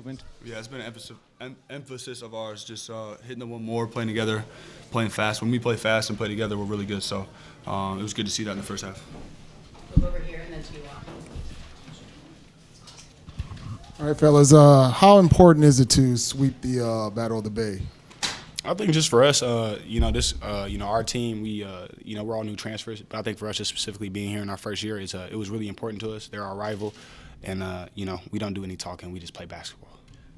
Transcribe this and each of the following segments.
movement? Yeah, it's been an emphasis of ours, just hitting the one more, playing together, playing fast. When we play fast and play together, we're really good. So it was good to see that in the first half. Move over here and then to you. All right, fellas, how important is it to sweep the Battle of the Bay? I think just for us, our team, we're all new transfers. But I think for us, just specifically being here in our first year, it was really important to us. They're our rival, and we don't do any talking. We just play basketball.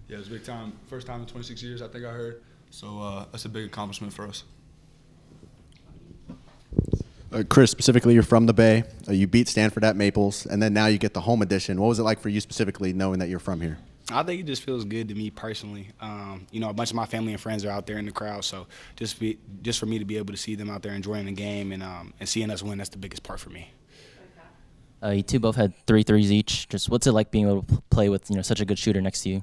Yeah, it was a big time. First time in 26 years, I think I heard. So that's a big accomplishment for us. Chris, specifically, you're from the Bay. You beat Stanford at Maples, and then now you get the home edition. What was it like for you specifically, knowing that you're from here? I think it just feels good to me personally. A bunch of my family and friends are out there in the crowd, so just for me to be able to see them out there enjoying the game and seeing us win, that's the biggest part for me. You two both had 3 threes each. Just what's it like being able to play with such a good shooter next to you?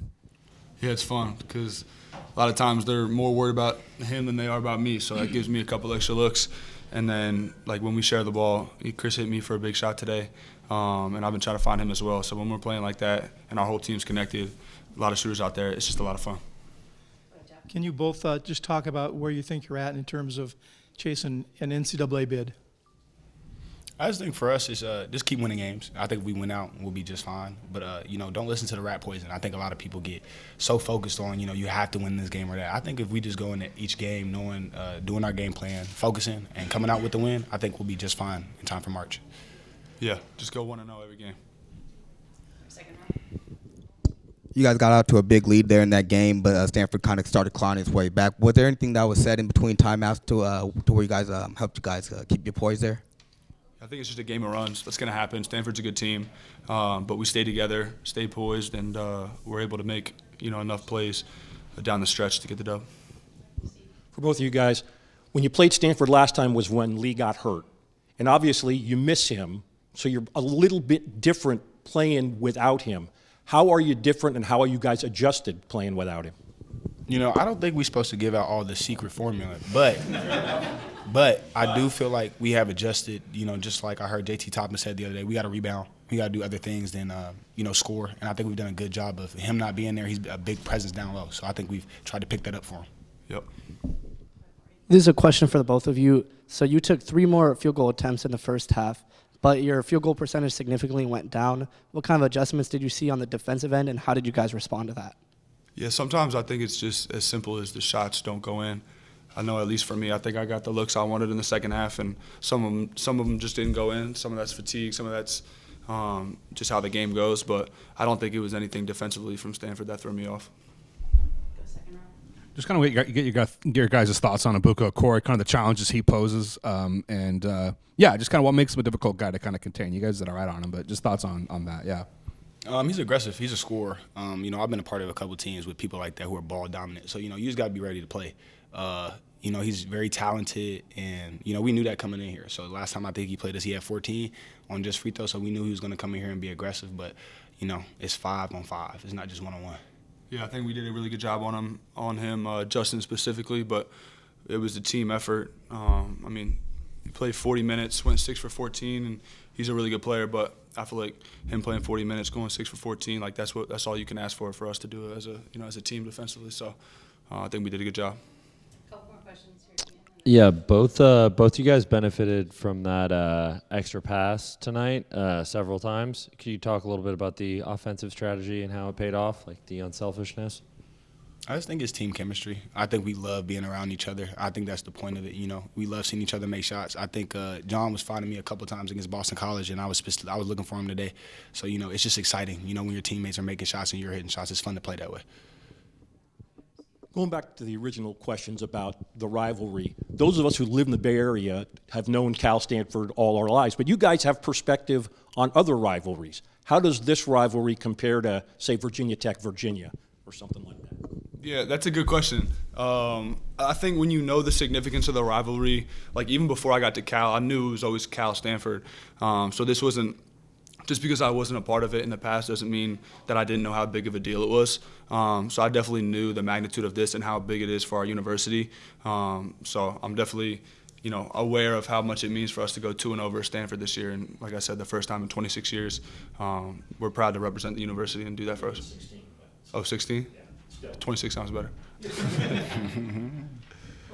Yeah, it's fun because a lot of times they're more worried about him than they are about me, so that gives me a couple extra looks. And then, like, when we share the ball, Chris hit me for a big shot today, and I've been trying to find him as well. So when we're playing like that and our whole team's connected, a lot of shooters out there, it's just a lot of fun. Can you both just talk about where you think you're at in terms of chasing an NCAA bid? I just think for us is just keep winning games. I think if we win out, we'll be just fine. But, don't listen to the rat poison. I think a lot of people get so focused on, you have to win this game or that. I think if we just go into each game knowing, doing our game plan, focusing, and coming out with the win, I think we'll be just fine in time for March. Yeah, just go 1-0 every game. Second round. You guys got out to a big lead there in that game, but Stanford kind of started clawing its way back. Was there anything that was said in between timeouts to where you guys helped you guys keep your poise there? I think it's just a game of runs. That's going to happen. Stanford's a good team, but we stay together, stay poised, and we're able to make enough plays down the stretch to get the dub. For both of you guys, when you played Stanford last time was when Lee got hurt, and obviously you miss him, so you're a little bit different playing without him. How are you different, and how are you guys adjusted playing without him? I don't think we're supposed to give out all the secret formula, but I do feel like we have adjusted, just like I heard JT Toppin said the other day, we got to rebound. We got to do other things than, score. And I think we've done a good job of him not being there. He's a big presence down low. So I think we've tried to pick that up for him. Yep. This is a question for the both of you. So you took 3 more field goal attempts in the first half, but your field goal percentage significantly went down. What kind of adjustments did you see on the defensive end, and how did you guys respond to that? Yeah, sometimes I think it's just as simple as the shots don't go in. I know, at least for me, I think I got the looks I wanted in the second half, and some of them just didn't go in. Some of that's fatigue, some of that's just how the game goes. But I don't think it was anything defensively from Stanford that threw me off. Just kind of get your guys' thoughts on Ibuka, Cory, kind of the challenges he poses, and just kind of what makes him a difficult guy to kind of contain. You guys did all right on him, but just thoughts on that, yeah. He's aggressive. He's a scorer. I've been a part of a couple teams with people like that who are ball dominant. So, you just got to be ready to play. He's very talented, and, we knew that coming in here. So last time I think he played us, he had 14 on just free throws, so we knew he was going to come in here and be aggressive. But, it's 5-on-5. It's not just 1-on-1. Yeah, I think we did a really good job on him, Justin specifically, but it was a team effort. He played 40 minutes, went 6 for 14, and he's a really good player, but I feel like him playing 40 minutes, going 6 for 14, like that's all you can ask for us to do as a team defensively. So I think we did a good job. Couple more questions here. Yeah, both you guys benefited from that extra pass tonight several times. Could you talk a little bit about the offensive strategy and how it paid off, like the unselfishness? I just think it's team chemistry. I think we love being around each other. I think that's the point of it. We love seeing each other make shots. I think John was finding me a couple times against Boston College, and I was looking for him today. So it's just exciting. When your teammates are making shots and you're hitting shots, it's fun to play that way. Going back to the original questions about the rivalry, those of us who live in the Bay Area have known Cal Stanford all our lives, but you guys have perspective on other rivalries. How does this rivalry compare to, say, Virginia Tech, Virginia, or something like that? Yeah, that's a good question. I think when you know the significance of the rivalry, like even before I got to Cal, I knew it was always Cal-Stanford. So this wasn't – just because I wasn't a part of it in the past doesn't mean that I didn't know how big of a deal it was. So I definitely knew the magnitude of this and how big it is for our university. So I'm definitely, aware of how much it means for us to go 2-0 over Stanford this year. And like I said, the first time in 26 years, we're proud to represent the university and do that for us. Oh, 16? 26 sounds better. What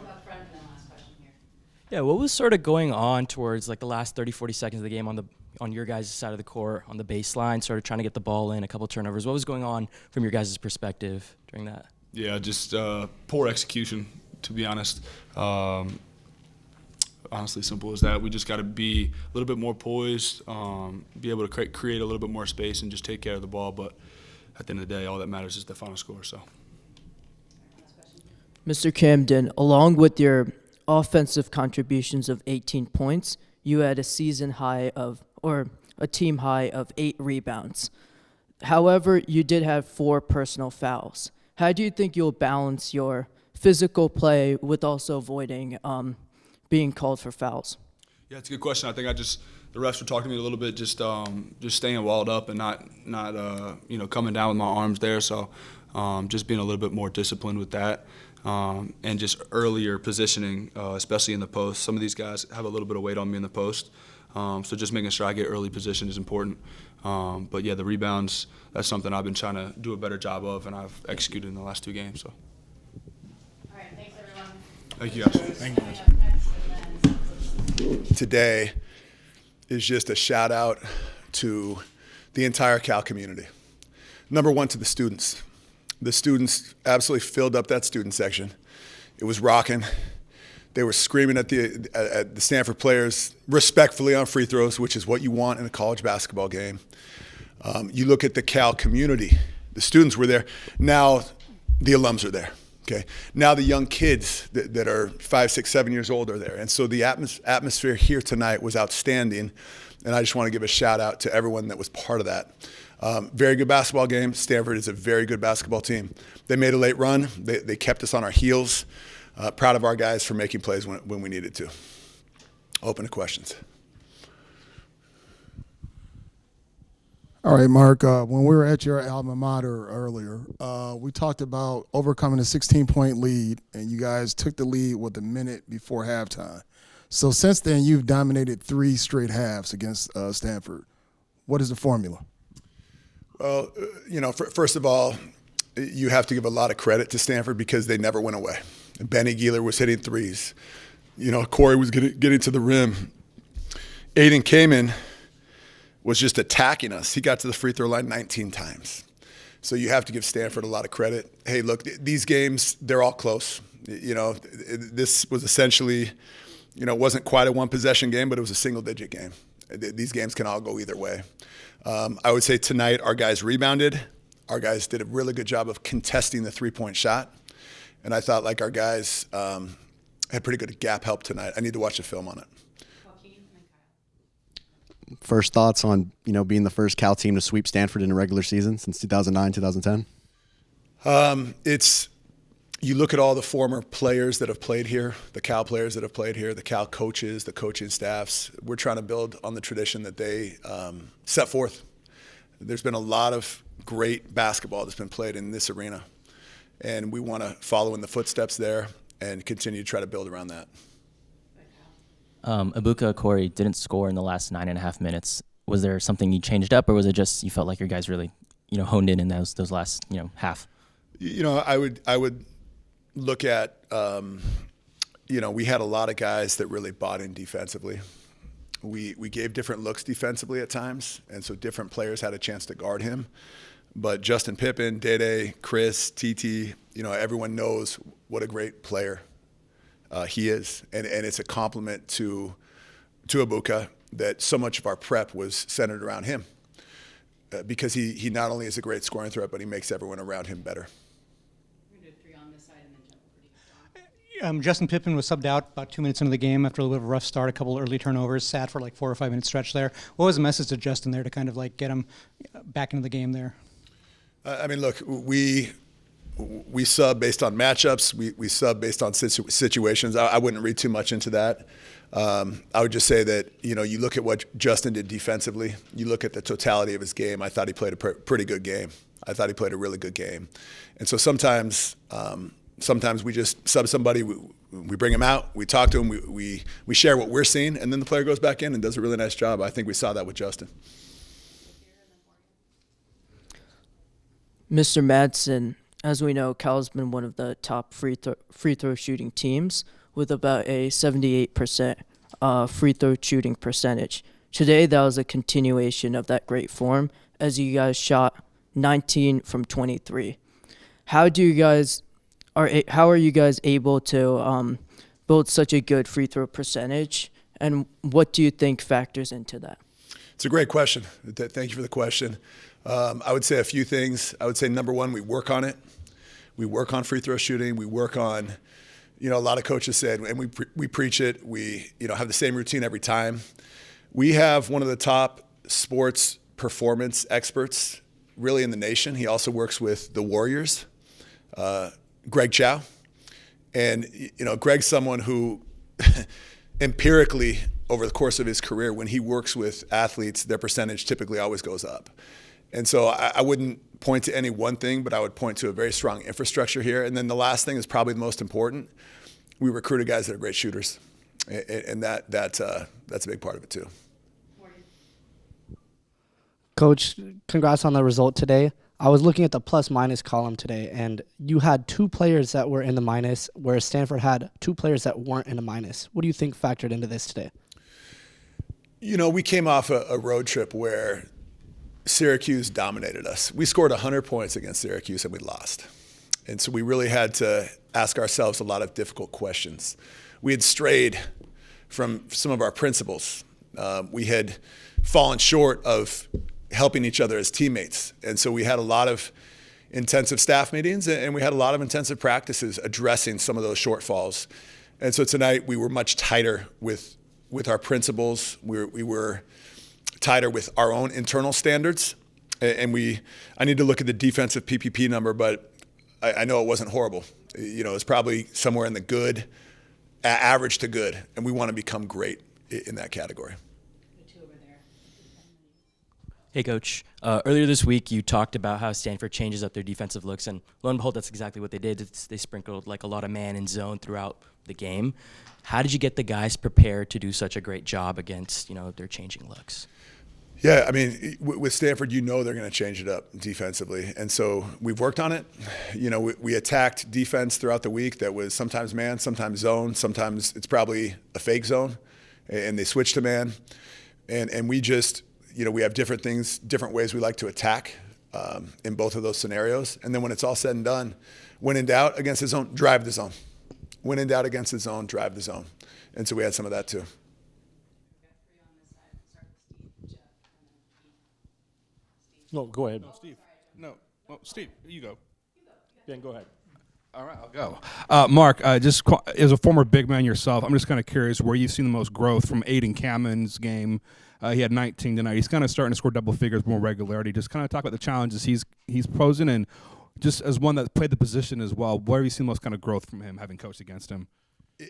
about Fred, and then last question here. Yeah, what was sort of going on towards like the last 30, 40 seconds of the game on your guys' side of the court, on the baseline, sort of trying to get the ball in, a couple turnovers? What was going on from your guys' perspective during that? Yeah, just poor execution, to be honest. Honestly, simple as that. We just got to be a little bit more poised, be able to create a little bit more space and just take care of the ball. But at the end of the day, all that matters is the final score. So, Mr. Camden, along with your offensive contributions of 18 points, you had a season high of, or a team high of 8 rebounds. However, you did have 4 personal fouls. How do you think you'll balance your physical play with also avoiding being called for fouls? yeah, it's a good question. I think the refs were talking to me a little bit, just staying walled up and not coming down with my arms there. So just being a little bit more disciplined with that. And just earlier positioning, especially in the post. Some of these guys have a little bit of weight on me in the post. So just making sure I get early position is important. But yeah, the rebounds, that's something I've been trying to do a better job of, and I've executed in the last 2 games. So. All right, thanks everyone. Thank you guys. Thank you. Next, and then Today is just a shout out to the entire Cal community. Number one, to the students. The students absolutely filled up that student section. It was rocking. They were screaming at the Stanford players respectfully on free throws, which is what you want in a college basketball game. You look at the Cal community. The students were there. Now the alums are there. Okay. Now the young kids that are 5, 6, 7 years old are there. And so the atmosphere here tonight was outstanding. And I just want to give a shout out to everyone that was part of that. Very good basketball game. Stanford is a very good basketball team. They made a late run. They kept us on our heels. Proud of our guys for making plays when we needed to. Open to questions. All right, Mark, when we were at your alma mater earlier, we talked about overcoming a 16-point lead, and you guys took the lead with a minute before halftime. So since then, you've dominated 3 straight halves against Stanford. What is the formula? Well, first of all, you have to give a lot of credit to Stanford because they never went away. Benny Gieler was hitting threes. Cory was getting to the rim. Aiden Kamen was just attacking us. He got to the free throw line 19 times. So you have to give Stanford a lot of credit. Hey, look, these games, they're all close. This was essentially, wasn't quite a one-possession game, but it was a single-digit game. These games can all go either way. I would say tonight our guys rebounded. Our guys did a really good job of contesting the three-point shot. And I thought our guys had pretty good gap help tonight. I need to watch the film on it. First thoughts on being the first Cal team to sweep Stanford in a regular season since 2009, 2010? You look at all the former players that have played here, the Cal players that have played here, the Cal coaches, the coaching staffs. We're trying to build on the tradition that they set forth. There's been a lot of great basketball that's been played in this arena, and we want to follow in the footsteps there and continue to try to build around that. Ibuka, Cory didn't score in the last 9.5 minutes. Was there something you changed up, or was it just you felt like your guys really, honed in those last, half? I would look at, we had a lot of guys that really bought in defensively. We gave different looks defensively at times, and so different players had a chance to guard him. But Justin Pippen, Dede, Chris, TT, everyone knows what a great player he is, and it's a compliment to Ibuka that so much of our prep was centered around him because he not only is a great scoring threat, but he makes everyone around him better. We're going to do 3 on this side and then jump over to you. Justin Pippen was subbed out about 2 minutes into the game after a little bit of a rough start, a couple early turnovers, sat for 4 or 5 minute stretch there. What was the message to Justin there to kind of get him back into the game there? Look, we sub based on matchups. We sub based on situations. I wouldn't read too much into that. I would just say that, you look at what Justin did defensively. You look at the totality of his game. I thought he played a pretty good game. I thought he played a really good game. And so sometimes we just sub somebody. We bring him out. We talk to him. We share what we're seeing. And then the player goes back in and does a really nice job. I think we saw that with Justin. Mr. Madsen, as we know, Cal's been one of the top free throw shooting teams with about a 78% free throw shooting percentage. Today, that was a continuation of that great form as you guys shot 19 from 23. How are you guys able to build such a good free throw percentage, and what do you think factors into that? It's a great question. Thank you for the question. I would say a few things. I would say number one, we work on it. We work on free throw shooting. We work on, a lot of coaches said, and we preach it. We, have the same routine every time. We have one of the top sports performance experts really in the nation. He also works with the Warriors, Greg Chow. And, Greg's someone who empirically over the course of his career, when he works with athletes, their percentage typically always goes up. And so I wouldn't point to any one thing, but I would point to a very strong infrastructure here. And then the last thing is probably the most important. We recruited guys that are great shooters, and that's a big part of it too. Coach, congrats on the result today. I was looking at the plus-minus column today, and you had 2 players that were in the minus, whereas Stanford had 2 players that weren't in the minus. What do you think factored into this today? We came off a road trip where Syracuse dominated us. We scored 100 points against Syracuse, and we lost. And so we really had to ask ourselves a lot of difficult questions. We had strayed from some of our principles. We had fallen short of helping each other as teammates. And so we had a lot of intensive staff meetings, and we had a lot of intensive practices addressing some of those shortfalls. And so tonight we were much tighter with our principles. We were tighter with our own internal standards. And I need to look at the defensive PPP number, but I know it wasn't horrible. It's probably somewhere in the good, average to good, and we want to become great in that category. Hey, Coach. Earlier this week, you talked about how Stanford changes up their defensive looks, and lo and behold, that's exactly what they did. They sprinkled like a lot of man and zone throughout the game. How did you get the guys prepared to do such a great job against, their changing looks? Yeah, I mean, with Stanford, they're going to change it up defensively. And so we've worked on it. We attacked defense throughout the week that was sometimes man, sometimes zone, sometimes it's probably a fake zone, and they switched to man. And we just, we have different things, different ways we like to attack in both of those scenarios. And then when it's all said and done, when in doubt against the zone, drive the zone. When in doubt against the zone, drive the zone. And so we had some of that too. No, go ahead. No, Steve. No, Steve, you go. Ben, go ahead. All right, I'll go. Mark, just as a former big man yourself, I'm just kind of curious where you've seen the most growth from Aiden Camden's game. He had 19 tonight. He's kind of starting to score double figures with more regularity. Just kind of talk about the challenges he's posing, and just as one that played the position as well, where have you seen the most kind of growth from him, having coached against him?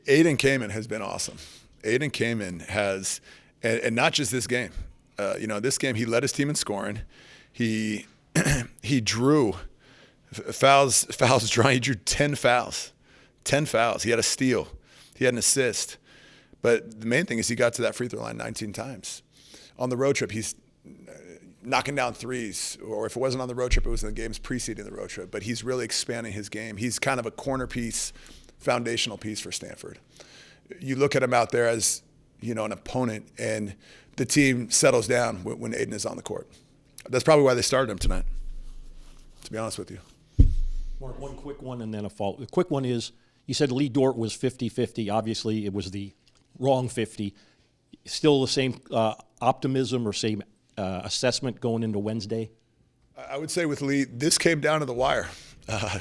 Aiden Kamen has been awesome. Aiden Kamen has, and not just this game. This game he led his team in scoring. He drew fouls drawing. He drew 10 fouls. 10 fouls. He had a steal. He had an assist. But the main thing is he got to that free throw line 19 times. On the road trip, he's knocking down threes. Or if it wasn't on the road trip, it was in the games preceding the road trip. But he's really expanding his game. He's kind of a corner piece, foundational piece for Stanford. You look at him out there as, an opponent, and the team settles down when Aiden is on the court. That's probably why they started him tonight, to be honest with you. One quick one and then a follow. The quick one is, you said Lee Dort was 50-50. Obviously, it was the wrong 50. Still the same optimism or same assessment going into Wednesday? I would say with Lee, this came down to the wire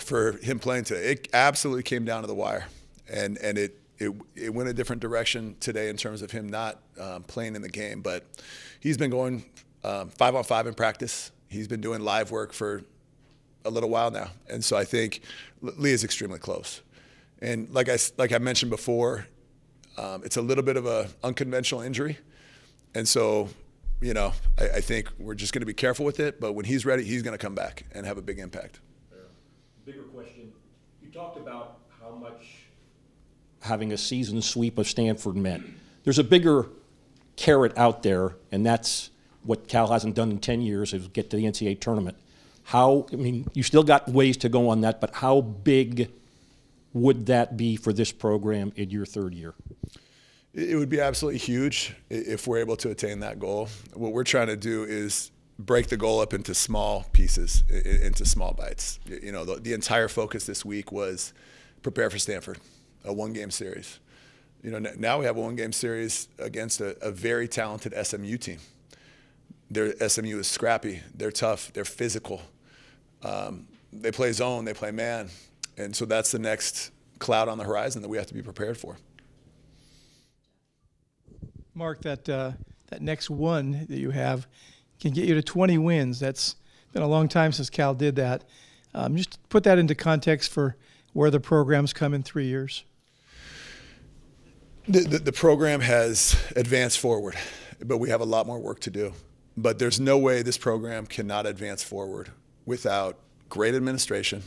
for him playing today. It absolutely came down to the wire. And it went a different direction today in terms of him not playing in the game. But he's been going 5-on-5 in practice. He's been doing live work for a little while now. And so I think Lee is extremely close. And like I mentioned before, it's a little bit of an unconventional injury. And so, I think we're just going to be careful with it. But when he's ready, he's going to come back and have a big impact. Bigger question. You talked about how much having a season sweep of Stanford meant. There's a bigger carrot out there, and that's what Cal hasn't done in 10 years, is get to the NCAA tournament. How, I mean, you still got ways to go on that, but how big would that be for this program in your third year? It would be absolutely huge if we're able to attain that goal. What we're trying to do is break the goal up into small pieces, into small bites. You know, the entire focus this week was prepare for Stanford, a one-game series. You know, now we have a one-game series against a very talented SMU team. SMU is scrappy, they're tough, they're physical. They play zone, they play man. And so that's the next cloud on the horizon that we have to be prepared for. Mark, that next one that you have can get you to 20 wins. That's been a long time since Cal did that. Just put that into context for where the program's come in 3 years. The program has advanced forward, but we have a lot more work to do. But there's no way this program cannot advance forward without great administration,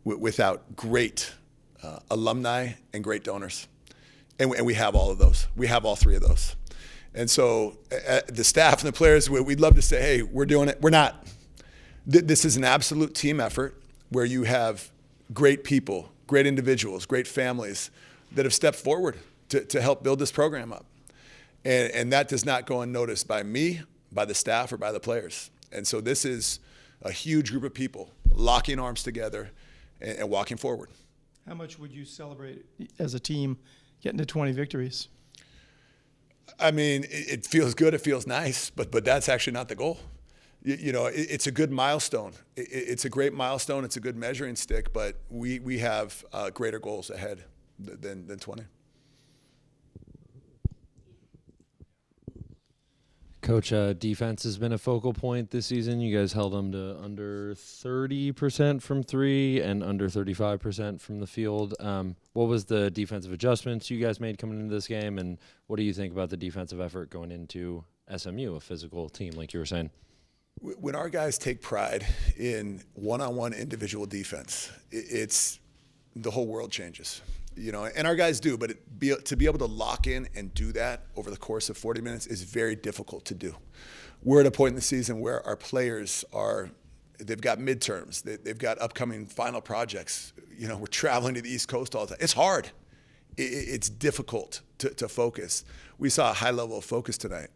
without great alumni and great donors. And we have all of those. We have all three of those. And so the staff and the players, we'd love to say, hey, we're doing it. We're not. This is an absolute team effort where you have great people, great individuals, great families that have stepped forward to help build this program up. And that does not go unnoticed by me, by the staff, or by the players. And so this is a huge group of people locking arms together and walking forward. How much would you celebrate as a team getting to 20 victories? I mean, it feels good, it feels nice, but that's actually not the goal. You know, it's a good milestone. It's a great milestone. It's a good measuring stick, but we have greater goals ahead than 20. Coach, defense has been a focal point this season. You guys held them to under 30% from three and under 35% from the field. What was the defensive adjustments you guys made coming into this game, and what do you think about the defensive effort going into SMU, a physical team, like you were saying? When our guys take pride in one-on-one individual defense, it's the whole world changes. You know, and our guys do, but to be able to lock in and do that over the course of 40 minutes is very difficult to do. We're at a point in the season where our players they've got midterms, they've got upcoming final projects. You know, we're traveling to the East Coast all the time. It's hard. It's difficult to focus. We saw a high level of focus tonight.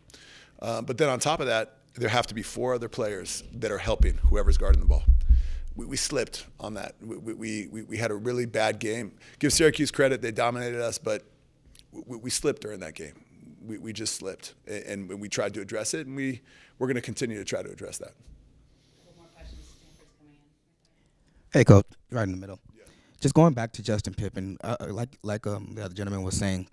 But then on top of that, there have to be 4 other players that are helping whoever's guarding the ball. We slipped on that. We had a really bad game. Give Syracuse credit, they dominated us, but we slipped during that game. We just slipped, and we tried to address it, and we're going to continue to try to address that. Hey, Coach, right in the middle. Yeah. Just going back to Justin Pippen, like the other gentleman was saying,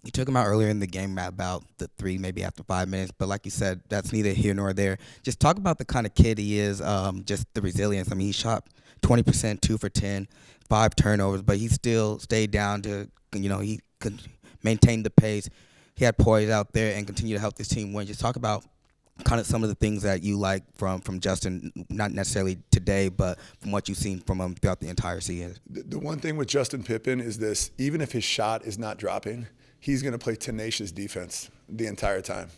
you took him out earlier in the game at about the 3, maybe after 5 minutes. But like you said, that's neither here nor there. Just talk about the kind of kid he is, just the resilience. I mean, he shot 20%, 2 for 10, 5 turnovers, but he still stayed down to, you know, he could maintain the pace. He had poise out there and continue to help this team win. Just talk about kind of some of the things that you like from Justin, not necessarily today, but from what you've seen from him throughout the entire season. The one thing with Justin Pippen is this: even if his shot is not dropping, he's going to play tenacious defense the entire time.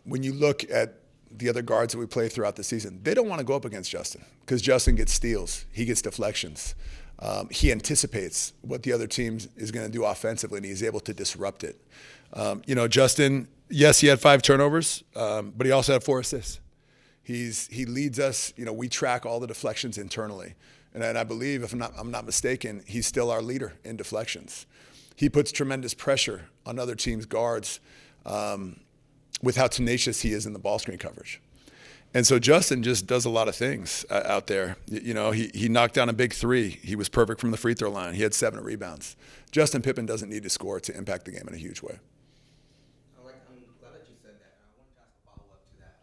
When you look at the other guards that we play throughout the season, they don't want to go up against Justin because Justin gets steals, he gets deflections. He anticipates what the other team is going to do offensively, and he's able to disrupt it. You know, Justin, yes, he had 5 turnovers, but he also had 4 assists. He leads us. You know, we track all the deflections internally, and I believe, if I'm not mistaken, he's still our leader in deflections. He puts tremendous pressure on other teams' guards with how tenacious he is in the ball screen coverage. And so Justin just does a lot of things out there. You know, he knocked down a big 3. He was perfect from the free throw line. He had 7 rebounds. Justin Pippen doesn't need to score to impact the game in a huge way. I'm glad that you said that. I wanted to ask a follow-up to that.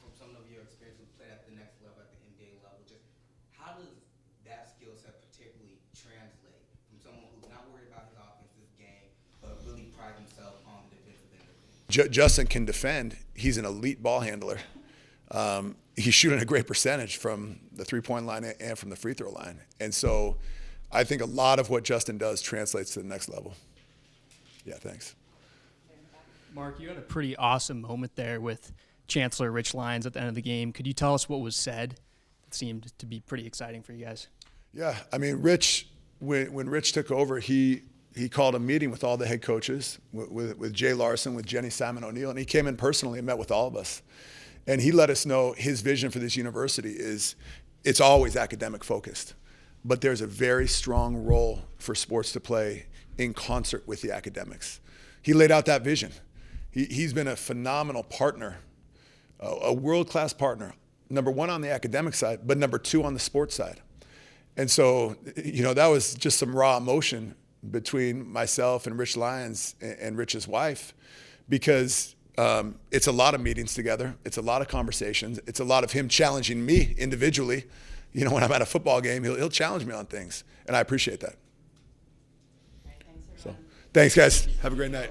From some of your experience with playing at the next level, at the NBA level, just how does that skill set particularly translate from someone who's not worried about his offensive game, but really prides himself on the defensive end of things? Justin can defend. He's an elite ball handler. He's shooting a great percentage from the three-point line and from the free throw line. And so I think a lot of what Justin does translates to the next level. Yeah, thanks. Mark, you had a pretty awesome moment there with Chancellor Rich Lyons at the end of the game. Could you tell us what was said? It seemed to be pretty exciting for you guys. Yeah, I mean, Rich, when Rich took over, he called a meeting with all the head coaches, with Jay Larson, with Jenny Simon O'Neill, and he came in personally and met with all of us. And he let us know his vision for this university is it's always academic focused, but there's a very strong role for sports to play in concert with the academics. He laid out that vision. He's been a phenomenal partner, a world-class partner, number one on the academic side, but number two on the sports side. And so, that was just some raw emotion between myself and Rich Lyons and Rich's wife, because it's a lot of meetings together. It's a lot of conversations. It's a lot of him challenging me individually. When I'm at a football game, he'll challenge me on things, and I appreciate that. So, thanks, guys. Have a great night.